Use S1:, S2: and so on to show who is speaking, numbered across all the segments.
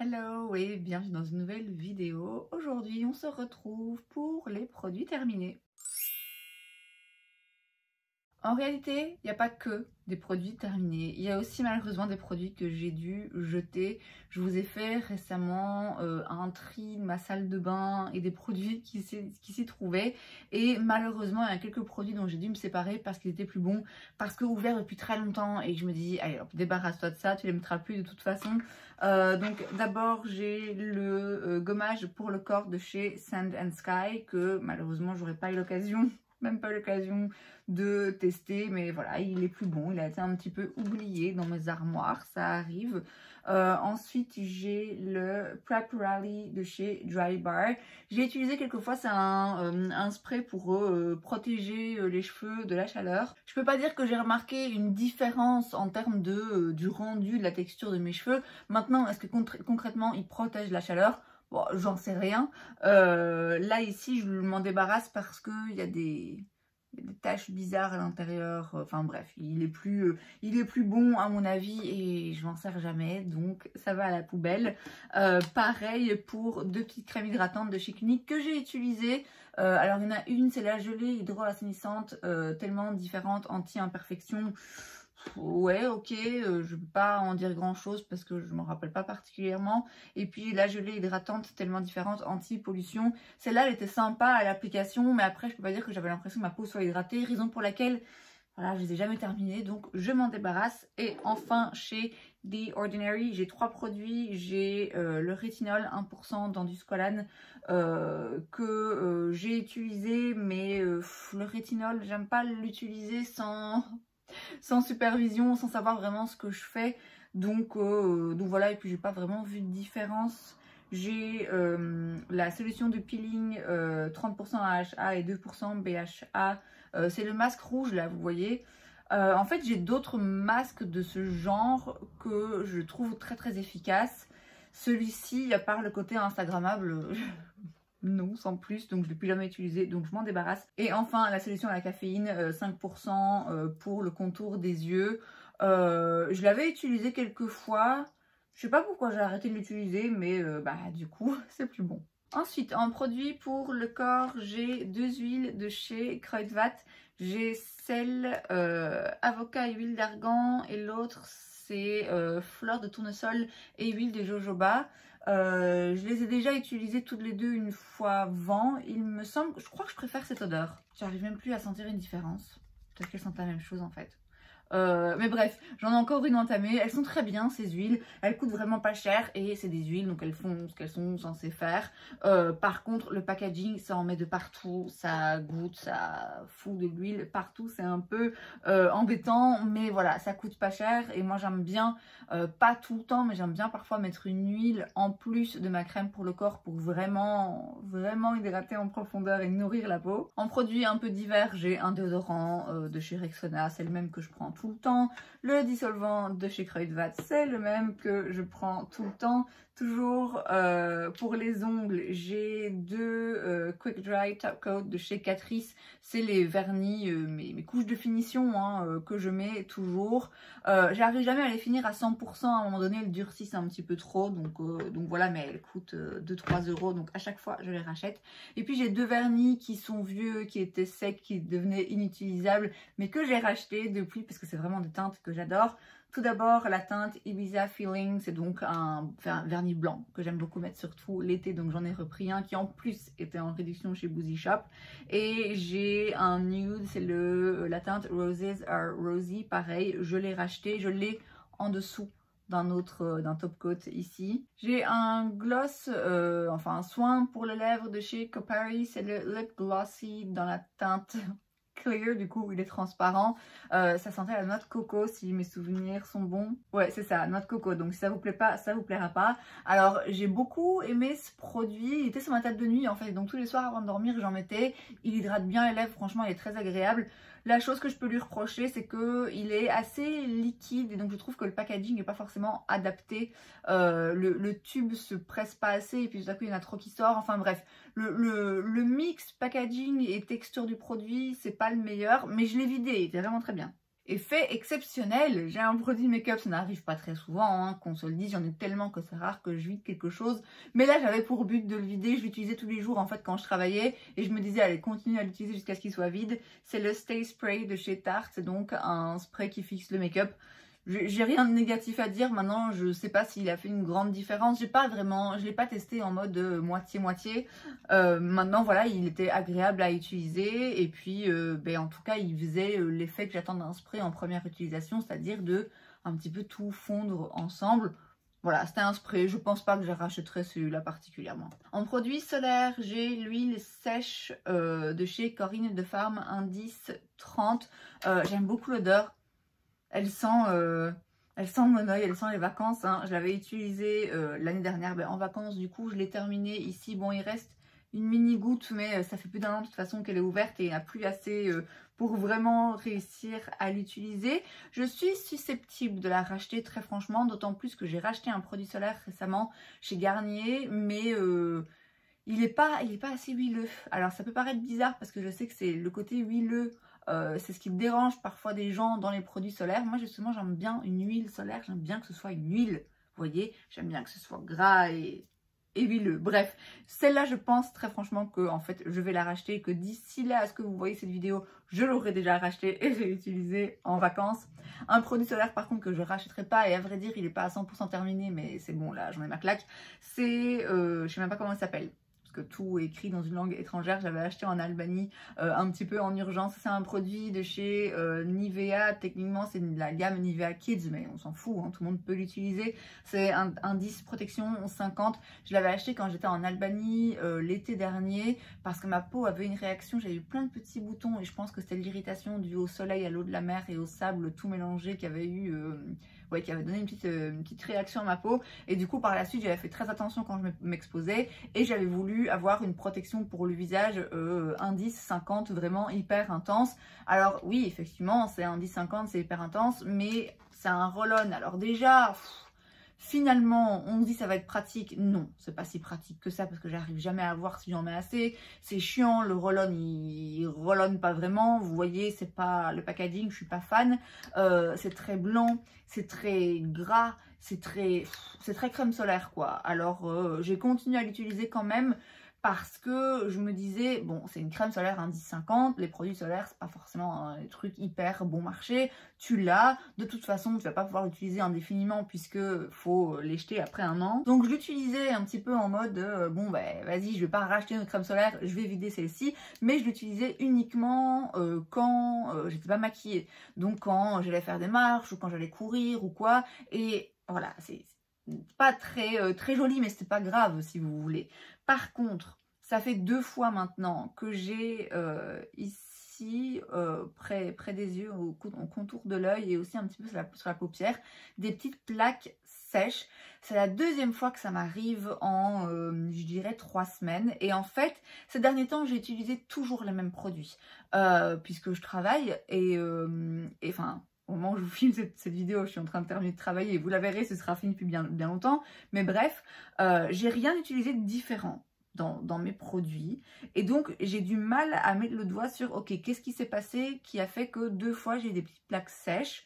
S1: Hello et bienvenue dans une nouvelle vidéo. Aujourd'hui, on se retrouve pour les produits terminés. En réalité, il n'y a pas que des produits terminés. Il y a aussi malheureusement des produits que j'ai dû jeter. Je vous ai fait récemment un tri de ma salle de bain et des produits qui s'y trouvaient. Et malheureusement, il y a quelques produits dont j'ai dû me séparer parce qu'ils étaient plus bons, parce que ouverts depuis très longtemps. Et je me dis, allez hop, débarrasse-toi de ça, tu les mettras plus de toute façon. Donc d'abord, j'ai le gommage pour le corps de chez Sand and Sky que malheureusement, j'aurais pas eu l'occasion. Même pas l'occasion de tester, mais voilà, il est plus bon. Il a été un petit peu oublié dans mes armoires, ça arrive. Ensuite, j'ai le Prep Rally de chez Dry Bar. J'ai utilisé quelques fois, c'est un spray pour protéger les cheveux de la chaleur. Je peux pas dire que j'ai remarqué une différence en termes de du rendu, de la texture de mes cheveux. Maintenant, est-ce que concrètement, il protège la chaleur? Bon, j'en sais rien. Là, ici, je m'en débarrasse parce qu'il y a des taches bizarres à l'intérieur. Enfin bref, il est plus bon à mon avis et je m'en sers jamais. Donc, ça va à la poubelle. Pareil pour deux petites crèmes hydratantes de chez Clinique que j'ai utilisées. Alors, il y en a une, c'est la gelée hydroassainissante, tellement différente, anti-imperfection. Ouais, ok, je ne peux pas en dire grand chose parce que je ne m'en rappelle pas particulièrement. Et puis la gelée hydratante tellement différente, anti-pollution. Celle-là, elle était sympa à l'application, mais après, je peux pas dire que j'avais l'impression que ma peau soit hydratée. Raison pour laquelle, voilà, je les ai jamais terminées, donc je m'en débarrasse. Et enfin, chez The Ordinary, j'ai trois produits. J'ai le rétinol 1% dans du Squalane que j'ai utilisé, mais le rétinol, j'aime pas l'utiliser sans supervision, sans savoir vraiment ce que je fais. Donc voilà, et puis j'ai pas vraiment vu de différence. J'ai la solution de peeling 30% AHA et 2% BHA. C'est le masque rouge là, vous voyez. En fait, j'ai d'autres masques de ce genre que je trouve très très efficaces. Celui-ci, à part le côté instagrammable, non, sans plus, donc je ne l'ai plus jamais utilisé, donc je m'en débarrasse. Et enfin, la solution à la caféine, 5% pour le contour des yeux. Je l'avais utilisé quelques fois. Je sais pas pourquoi j'ai arrêté de l'utiliser, mais du coup, c'est plus bon. Ensuite, en produit pour le corps, j'ai deux huiles de chez Kruidvat. J'ai celle avocat et huile d'argan et l'autre c'est fleur de tournesol et huile de jojoba. Je les ai déjà utilisées toutes les deux une fois avant. Il me semble, je crois que je préfère cette odeur. J'arrive même plus à sentir une différence. Peut-être qu'elles sentent la même chose en fait. Mais bref, j'en ai encore une entamée. Elles sont très bien ces huiles. Elles coûtent vraiment pas cher et c'est des huiles donc elles font ce qu'elles sont censées faire. Par contre, le packaging, ça en met de partout. Ça goûte, ça fout de l'huile partout. C'est un peu embêtant, mais voilà, ça coûte pas cher. Et moi, j'aime bien, pas tout le temps, mais j'aime bien parfois mettre une huile en plus de ma crème pour le corps pour vraiment hydrater en profondeur et nourrir la peau. En produit un peu divers, j'ai un déodorant de chez Rexona, c'est le même que je prends tout le temps. Le dissolvant de chez Kruidvat, c'est le même que je prends tout le temps. Toujours pour les ongles, j'ai deux Quick Dry Top Coat de chez Catrice. C'est les vernis, mes couches de finition que je mets toujours. J'arrive jamais à les finir à 100%. À un moment donné, elles durcissent un petit peu trop. Donc voilà, mais elles coûtent 2-3 euros. Donc à chaque fois, je les rachète. Et puis j'ai deux vernis qui sont vieux, qui étaient secs, qui devenaient inutilisables, mais que j'ai racheté depuis parce que c'est vraiment des teintes que j'adore. Tout d'abord, la teinte Ibiza Feeling, c'est donc un vernis blanc que j'aime beaucoup mettre surtout l'été, donc j'en ai repris un qui en plus était en réduction chez Boozy Shop. Et j'ai un nude, c'est la teinte Roses Are Rosy, pareil, je l'ai racheté, je l'ai en dessous d'un top coat ici. J'ai un gloss, enfin un soin pour les lèvres de chez Copari, c'est le Lip Glossy dans la teinte Clear, du coup il est transparent. Ça sentait la noix de coco si mes souvenirs sont bons. Ouais, c'est ça, noix de coco, donc si ça vous plaît pas, ça vous plaira pas. Alors j'ai beaucoup aimé ce produit, il était sur ma table de nuit en fait, donc tous les soirs avant de dormir j'en mettais. Il hydrate bien les lèvres, franchement il est très agréable. La chose que je peux lui reprocher, c'est qu'il est assez liquide et donc je trouve que le packaging n'est pas forcément adapté. Le tube se presse pas assez et puis tout à coup il y en a trop qui sort. Enfin bref, le mix packaging et texture du produit, c'est pas le meilleur, mais je l'ai vidé, il était vraiment très bien. Effet exceptionnel, j'ai un produit make-up, ça n'arrive pas très souvent, hein, qu'on se le dise, j'en ai tellement que c'est rare que je vide quelque chose. Mais là, j'avais pour but de le vider, je l'utilisais tous les jours en fait quand je travaillais. Et je me disais, allez, continue à l'utiliser jusqu'à ce qu'il soit vide. C'est le Stay Spray de chez Tarte, c'est donc un spray qui fixe le make-up. J'ai rien de négatif à dire, maintenant je sais pas s'il a fait une grande différence, je l'ai pas testé en mode moitié-moitié. Maintenant voilà, il était agréable à utiliser et puis en tout cas il faisait l'effet que j'attends d'un spray en première utilisation, c'est-à-dire de un petit peu tout fondre ensemble. Voilà, c'était un spray, je pense pas que je rachèterais celui-là particulièrement. En produit solaire, j'ai l'huile sèche de chez Corinne de Farm Indice 30. J'aime beaucoup l'odeur. Elle sent mon oeil, elle sent les vacances. Hein. Je l'avais utilisée l'année dernière en vacances. Du coup, je l'ai terminée ici. Bon, il reste une mini goutte, mais ça fait plus d'un an de toute façon qu'elle est ouverte et il n'y a plus assez pour vraiment réussir à l'utiliser. Je suis susceptible de la racheter très franchement, d'autant plus que j'ai racheté un produit solaire récemment chez Garnier, mais il n'est pas assez huileux. Alors ça peut paraître bizarre parce que je sais que c'est le côté huileux. C'est ce qui dérange parfois des gens dans les produits solaires. Moi justement j'aime bien une huile solaire, j'aime bien que ce soit une huile, vous voyez, j'aime bien que ce soit gras et huileux. Bref, celle-là je pense très franchement que en fait je vais la racheter et que d'ici là à ce que vous voyez cette vidéo, je l'aurai déjà racheté et j'ai utilisé en vacances. Un produit solaire par contre que je rachèterai pas, et à vrai dire il n'est pas à 100% terminé, mais c'est bon là, j'en ai ma claque. C'est, je sais même pas comment il s'appelle, que tout est écrit dans une langue étrangère. J'avais acheté en Albanie un petit peu en urgence. C'est un produit de chez Nivea. Techniquement c'est de la gamme Nivea Kids, mais on s'en fout, hein, tout le monde peut l'utiliser. C'est un indice protection 50. Je l'avais acheté quand j'étais en Albanie l'été dernier parce que ma peau avait une réaction, j'avais eu plein de petits boutons et je pense que c'était l'irritation due au soleil, à l'eau de la mer et au sable tout mélangé qui avait eu qui avait donné une petite réaction à ma peau. Et du coup par la suite j'avais fait très attention quand je m'exposais et j'avais voulu avoir une protection pour le visage indice 50, vraiment hyper intense. Alors oui effectivement c'est indice 50, c'est hyper intense, mais c'est un roll-on. Alors déjà finalement, on se dit ça va être pratique. Non, c'est pas si pratique que ça parce que j'arrive jamais à voir si j'en mets assez. C'est chiant, le roll-on il roll-on pas vraiment. Vous voyez, c'est pas le packaging, je suis pas fan. C'est très blanc, c'est très gras, c'est très crème solaire quoi. Alors j'ai continué à l'utiliser quand même parce que je me disais, bon, c'est une crème solaire indice 50, les produits solaires, c'est pas forcément un truc hyper bon marché, tu l'as, de toute façon, tu vas pas pouvoir l'utiliser indéfiniment puisque faut les jeter après un an. Donc je l'utilisais un petit peu en mode, bon, ben vas-y, je vais pas racheter une crème solaire, je vais vider celle-ci, mais je l'utilisais uniquement quand j'étais pas maquillée. Donc quand j'allais faire des marches ou quand j'allais courir ou quoi, et voilà, c'est pas très joli, mais c'était pas grave si vous voulez. Par contre, ça fait 2 fois maintenant que j'ai ici, près des yeux, au contour de l'œil et aussi un petit peu sur la paupière, des petites plaques sèches. C'est la 2e fois que ça m'arrive en, je dirais, 3 semaines. Et en fait, ces derniers temps, j'ai utilisé toujours les mêmes produits, puisque je travaille et enfin... Au moment où je vous filme cette vidéo, je suis en train de terminer de travailler et vous la verrez, ce sera fini depuis bien longtemps. Mais bref, j'ai rien utilisé de différent dans mes produits. Et donc, j'ai du mal à mettre le doigt sur, ok, qu'est-ce qui s'est passé qui a fait que 2 fois j'ai des petites plaques sèches.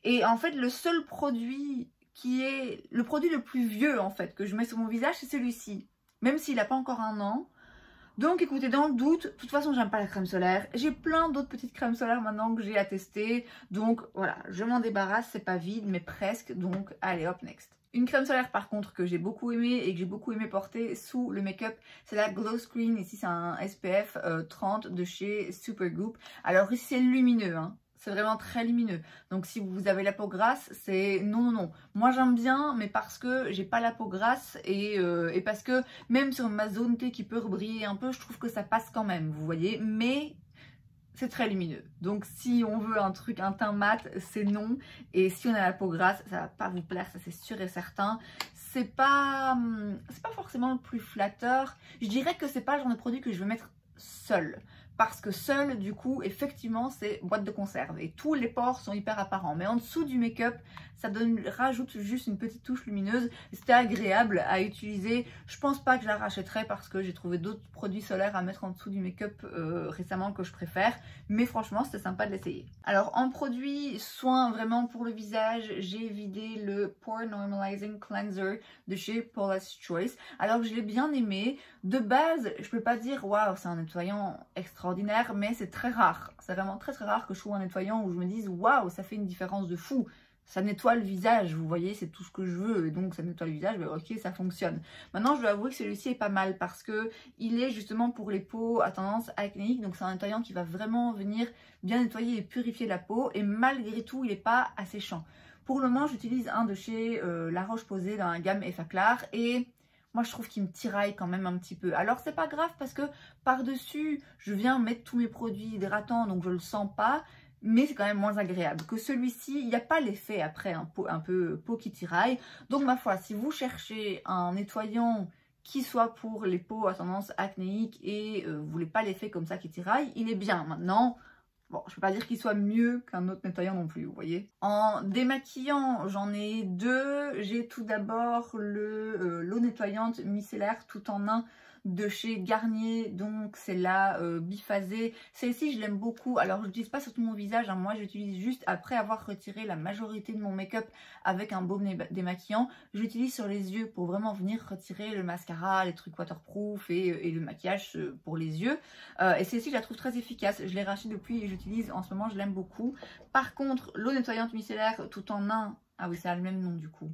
S1: Et en fait, le seul produit qui est le produit le plus vieux en fait que je mets sur mon visage, c'est celui-ci. Même s'il n'a pas encore 1 an. Donc écoutez, dans le doute, de toute façon j'aime pas la crème solaire, j'ai plein d'autres petites crèmes solaires maintenant que j'ai à tester, donc voilà, je m'en débarrasse, c'est pas vide mais presque, donc allez hop, next. Une crème solaire par contre que j'ai beaucoup aimé et que j'ai beaucoup aimé porter sous le make-up, c'est la Glow Screen, ici c'est un SPF 30 de chez Supergoop. Alors ici c'est lumineux, hein. C'est vraiment très lumineux. Donc si vous avez la peau grasse, c'est non. Moi j'aime bien, mais parce que j'ai pas la peau grasse et parce que même sur ma zone T qui peut briller un peu, je trouve que ça passe quand même, vous voyez. Mais c'est très lumineux. Donc si on veut un teint mat, c'est non. Et si on a la peau grasse, ça va pas vous plaire, ça c'est sûr et certain. C'est pas forcément le plus flatteur. Je dirais que c'est pas le genre de produit que je vais mettre seul. parce que seul, du coup, effectivement, c'est boîte de conserve et tous les pores sont hyper apparents. Mais en dessous du make-up, ça rajoute juste une petite touche lumineuse. C'était agréable à utiliser. Je pense pas que je la rachèterai parce que j'ai trouvé d'autres produits solaires à mettre en dessous du make-up récemment que je préfère. Mais franchement, c'était sympa de l'essayer. Alors, en produit soin vraiment pour le visage, j'ai vidé le Pore Normalizing Cleanser de chez Paula's Choice. Alors, je l'ai bien aimé. De base, je peux pas dire waouh, c'est un nettoyant extraordinaire, mais c'est très rare. C'est vraiment très rare que je trouve un nettoyant où je me dise waouh, ça fait une différence de fou. Ça nettoie le visage, vous voyez, c'est tout ce que je veux, et donc ça nettoie le visage, ben ok, ça fonctionne. Maintenant, je dois avouer que celui-ci est pas mal parce que il est justement pour les peaux à tendance acnéique, donc c'est un nettoyant qui va vraiment venir bien nettoyer et purifier la peau, et malgré tout, il n'est pas asséchant. Pour le moment, j'utilise un de chez La Roche-Posay dans la gamme Effaclar, et moi je trouve qu'il me tiraille quand même un petit peu. Alors c'est pas grave parce que par-dessus, je viens mettre tous mes produits hydratants, donc je le sens pas. Mais c'est quand même moins agréable que celui-ci. Il n'y a pas l'effet après un peu peau qui tiraille. Donc ma foi, si vous cherchez un nettoyant qui soit pour les peaux à tendance acnéique et vous voulez pas l'effet comme ça qui tiraille, il est bien. Maintenant, bon, je peux pas dire qu'il soit mieux qu'un autre nettoyant non plus, vous voyez. En démaquillant, j'en ai deux. J'ai tout d'abord l'eau nettoyante micellaire tout en un de chez Garnier, donc c'est la biphasée. Celle-ci, je l'aime beaucoup. Alors, je n'utilise pas sur tout mon visage, hein. Moi, j'utilise juste après avoir retiré la majorité de mon make-up avec un baume démaquillant. J'utilise sur les yeux pour vraiment venir retirer le mascara, les trucs waterproof et le maquillage pour les yeux. Et celle-ci, je la trouve très efficace. Je l'ai rachetée depuis et j'utilise en ce moment, je l'aime beaucoup. Par contre, l'eau nettoyante micellaire tout en un, ah oui, ça a le même nom du coup.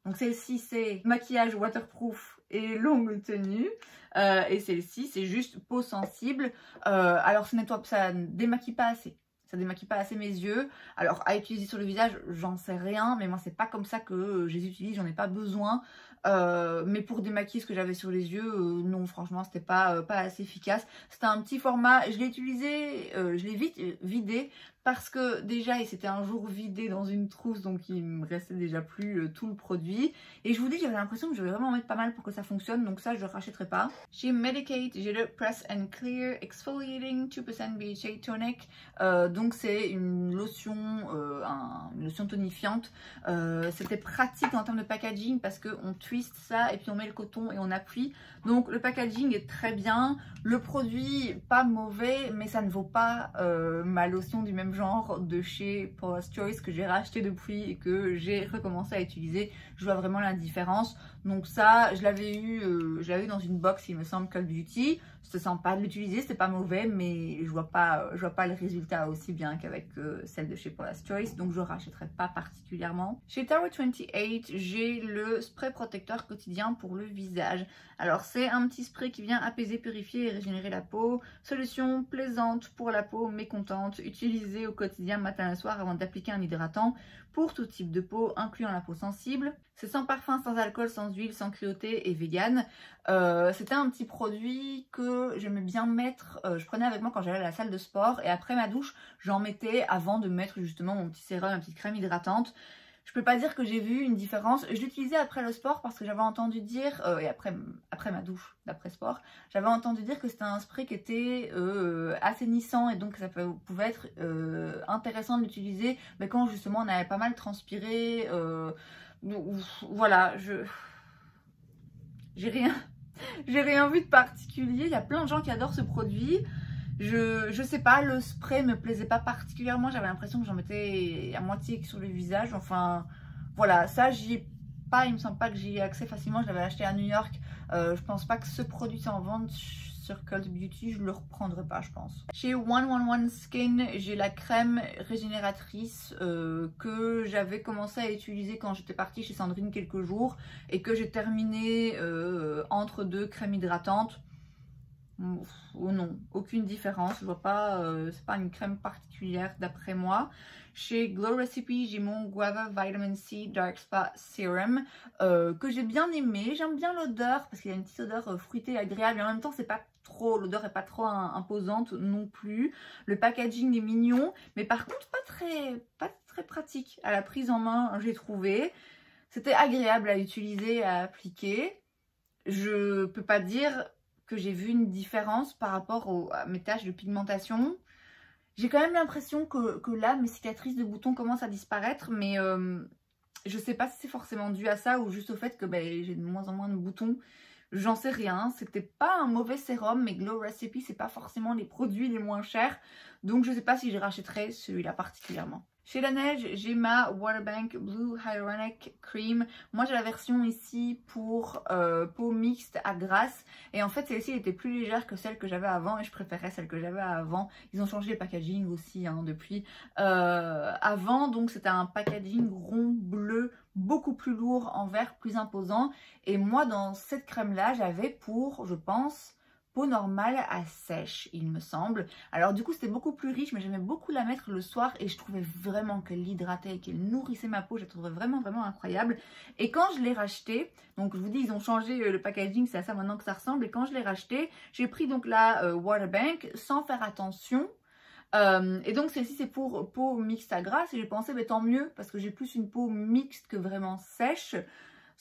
S1: Donc celle-ci, c'est maquillage waterproof et longue tenue. Et celle-ci, c'est juste peau sensible. Alors ça ne démaquille pas assez. Ça démaquille pas assez mes yeux. Alors à utiliser sur le visage, j'en sais rien. Mais moi, c'est pas comme ça que je les utilise. J'en ai pas besoin. Mais pour démaquiller ce que j'avais sur les yeux, non, franchement, c'était pas assez efficace. C'était un petit format. Je l'ai utilisé, je l'ai vite vidé. Parce que déjà, il s'était un jour vidé dans une trousse, donc il me restait déjà plus tout le produit. Et je vous dis, j'avais l'impression que je vais vraiment en mettre pas mal pour que ça fonctionne, donc ça, je ne le rachèterai pas. Chez Medik8, j'ai le Press and Clear Exfoliating 2% BHA Tonic. Donc c'est une lotion tonifiante. C'était pratique en termes de packaging parce qu'on twist ça et puis on met le coton et on appuie. Donc le packaging est très bien. Le produit, pas mauvais, mais ça ne vaut pas ma lotion du même genre de chez Paula's Choice que j'ai racheté depuis et que j'ai recommencé à utiliser. Je vois vraiment la différence. Donc ça, je l'avais eu dans une box, il me semble, Cult Beauty. C'était sympa de l'utiliser, c'était pas mauvais, mais je vois pas le résultat aussi bien qu'avec celle de chez Paula's Choice, donc je rachèterai pas particulièrement. Chez Tower 28, j'ai le spray protecteur quotidien pour le visage. Alors c'est un petit spray qui vient apaiser, purifier et régénérer la peau. Solution plaisante pour la peau mécontente, utilisée au quotidien matin et soir avant d'appliquer un hydratant pour tout type de peau, incluant la peau sensible. C'est sans parfum, sans alcool, sans huile, sans cruauté et vegan. C'était un petit produit que j'aimais bien mettre. Je prenais avec moi quand j'allais à la salle de sport et après ma douche, j'en mettais avant de mettre justement mon petit sérum, ma petite crème hydratante. Je peux pas dire que j'ai vu une différence. Je l'utilisais après le sport parce que j'avais entendu dire, et après ma douche d'après sport, j'avais entendu dire que c'était un spray qui était assainissant et donc ça pouvait être intéressant de l'utiliser. Mais quand justement on avait pas mal transpiré, voilà, j'ai rien vu de particulier. Il y a plein de gens qui adorent ce produit. Je sais pas, le spray me plaisait pas particulièrement. J'avais l'impression que j'en mettais à moitié sur le visage. Enfin, voilà, ça j'y ai pas, il me semble pas que j'y ai accès facilement. Je l'avais acheté à New York. Je pense pas que ce produit soit en vente sur Cult Beauty. Je le reprendrai pas, je pense. Chez 111 Skin, j'ai la crème régénératrice que j'avais commencé à utiliser quand j'étais partie chez Sandrine quelques jours et que j'ai terminé entre deux crèmes hydratantes. Oh non, aucune différence, je vois pas, c'est pas une crème particulière d'après moi. Chez Glow Recipe, j'ai mon Guava Vitamin C Dark Spot Serum que j'ai bien aimé. J'aime bien l'odeur parce qu'il y a une petite odeur fruitée agréable et en même temps c'est pas trop, l'odeur est pas trop imposante non plus. Le packaging est mignon, mais par contre pas très pratique à la prise en main, j'ai trouvé. C'était agréable à utiliser, à appliquer. Je peux pas dire que j'ai vu une différence par rapport à mes taches de pigmentation. J'ai quand même l'impression que là, mes cicatrices de boutons commencent à disparaître, mais je sais pas si c'est forcément dû à ça ou juste au fait que j'ai de moins en moins de boutons. J'en sais rien, c'était pas un mauvais sérum, mais Glow Recipe, c'est pas forcément les produits les moins chers. Donc je sais pas si je rachèterais celui-là particulièrement. Chez La Neige, j'ai ma Waterbank Blue Hyaluronic Cream. Moi, j'ai la version ici pour peau mixte à grasse. Et en fait, celle-ci était plus légère que celle que j'avais avant et je préférais celle que j'avais avant. Ils ont changé le packaging aussi depuis. Avant, donc, c'était un packaging rond bleu, beaucoup plus lourd en verre, plus imposant. Et moi, dans cette crème-là, j'avais pour, je pense, peau normale à sèche, il me semble. Alors du coup c'était beaucoup plus riche, mais j'aimais beaucoup la mettre le soir et je trouvais vraiment qu'elle l'hydratait et qu'elle nourrissait ma peau. Je la trouvais vraiment incroyable. Et quand je l'ai racheté, donc je vous dis ils ont changé le packaging, c'est à ça maintenant que ça ressemble. Et quand je l'ai racheté, j'ai pris donc la Waterbank sans faire attention. Et donc celle-ci c'est pour peau mixte à grasse et j'ai pensé tant mieux parce que j'ai plus une peau mixte que vraiment sèche.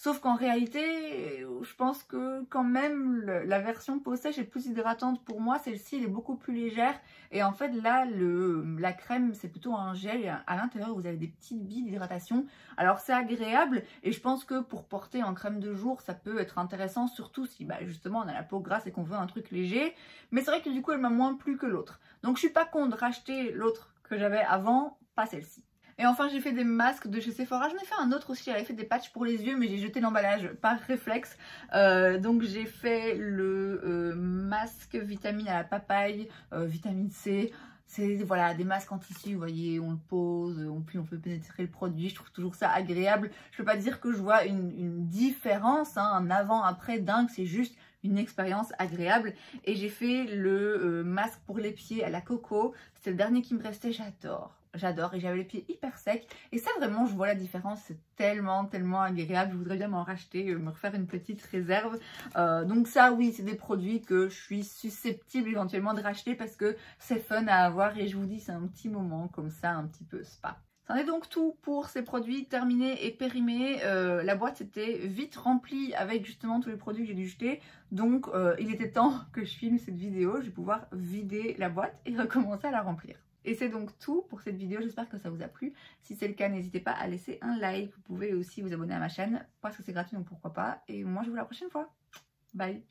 S1: Sauf qu'en réalité, je pense que quand même la version peau sèche est plus hydratante pour moi. Celle-ci, elle est beaucoup plus légère. Et en fait, là, la crème, c'est plutôt un gel. Et à l'intérieur, vous avez des petites billes d'hydratation. Alors, c'est agréable. Et je pense que pour porter en crème de jour, ça peut être intéressant. Surtout si, justement, on a la peau grasse et qu'on veut un truc léger. Mais c'est vrai que du coup, elle m'a moins plu que l'autre. Donc, je suis pas contre de racheter l'autre que j'avais avant, pas celle-ci. Et enfin, j'ai fait des masques de chez Sephora. J'en ai fait un autre aussi, j'avais fait des patchs pour les yeux, mais j'ai jeté l'emballage par réflexe. Donc j'ai fait le masque vitamine à la papaye, vitamine C. C'est voilà, des masques en tissu, vous voyez, on le pose, puis on peut pénétrer le produit. Je trouve toujours ça agréable. Je peux pas dire que je vois une différence, un avant-après dingue, c'est juste une expérience agréable. Et j'ai fait le masque pour les pieds à la coco. C'était le dernier qui me restait, j'adore et j'avais les pieds hyper secs et ça vraiment je vois la différence, c'est tellement agréable. Je voudrais bien m'en racheter, me refaire une petite réserve. Donc ça oui, c'est des produits que je suis susceptible éventuellement de racheter parce que c'est fun à avoir et je vous dis c'est un petit moment comme ça, un petit peu spa. C'en est donc tout pour ces produits terminés et périmés. La boîte était vite remplie avec justement tous les produits que j'ai dû jeter. Donc il était temps que je filme cette vidéo. Je vais pouvoir vider la boîte et recommencer à la remplir. Et c'est donc tout pour cette vidéo, j'espère que ça vous a plu. Si c'est le cas, n'hésitez pas à laisser un like. Vous pouvez aussi vous abonner à ma chaîne parce que c'est gratuit, donc pourquoi pas. Et moi, je vous dis à la prochaine fois. Bye!